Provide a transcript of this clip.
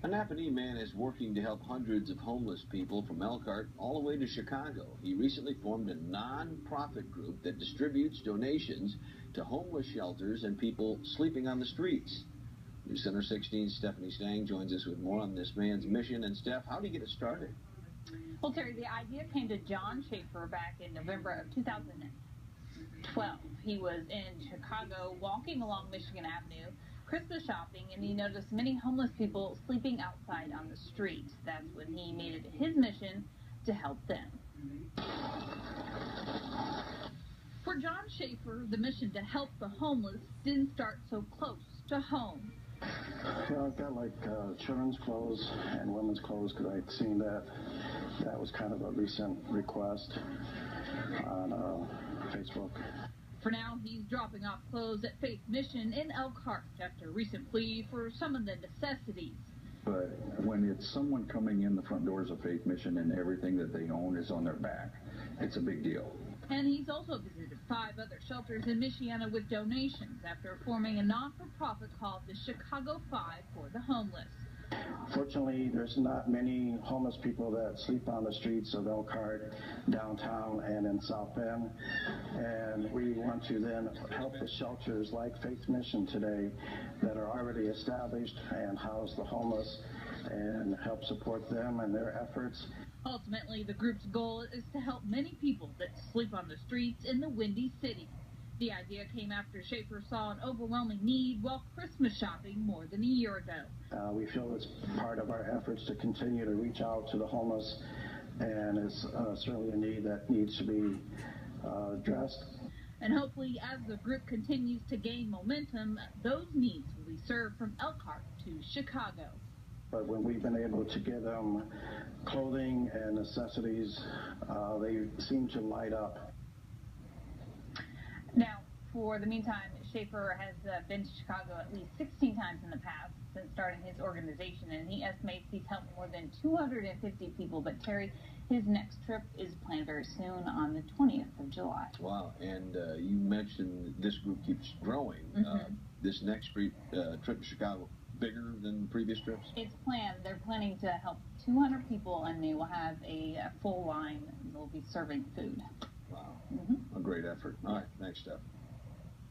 A Napanee man is working to help hundreds of homeless people from Elkhart all the way to Chicago. He recently formed a non-profit group that distributes donations to homeless shelters and people sleeping on the streets. News Center 16's Stephanie Stang joins us with more on this man's mission. And Steph, how did he get it started? Well, Terry, the idea came to John Schaefer back in November of 2012. He was in Chicago walking along Michigan Avenue, Christmas shopping, and he noticed many homeless people sleeping outside on the street. That's when he made it his mission to help them. For John Schaefer, the mission to help the homeless didn't start so close to home. Yeah, I've got like children's clothes and women's clothes because I'd seen that was kind of a recent request on Facebook. For now, he's dropping off clothes at Faith Mission in Elkhart after a recent plea for some of the necessities. But when it's someone coming in the front doors of Faith Mission and everything that they own is on their back, it's a big deal. And he's also visited 5 other shelters in Michiana with donations after forming a not-for-profit called the Chicago 5 for the homeless. Fortunately, there's not many homeless people that sleep on the streets of Elkhart, downtown, and in South Bend. And we want to then help the shelters like Faith Mission today that are already established and house the homeless and help support them and their efforts. Ultimately, the group's goal is to help many people that sleep on the streets in the Windy City. The idea came after Schaefer saw an overwhelming need while Christmas shopping more than a year ago. We feel it's part of our efforts to continue to reach out to the homeless, and it's certainly a need that needs to be addressed. And hopefully, as the group continues to gain momentum, those needs will be served from Elkhart to Chicago. But when we've been able to give them clothing and necessities, they seem to light up. Now, for the meantime, Schaefer has been to Chicago at least 16 times in the past since starting his organization, and he estimates he's helped more than 250 people. But Terry, his next trip is planned very soon on the 20th of July. Wow, and you mentioned this group keeps growing. This next trip to Chicago, bigger than previous trips? It's planned. They're planning to help 200 people, and they will have a full line. They'll be serving food. Wow. A great effort. All right. Thanks, Steph.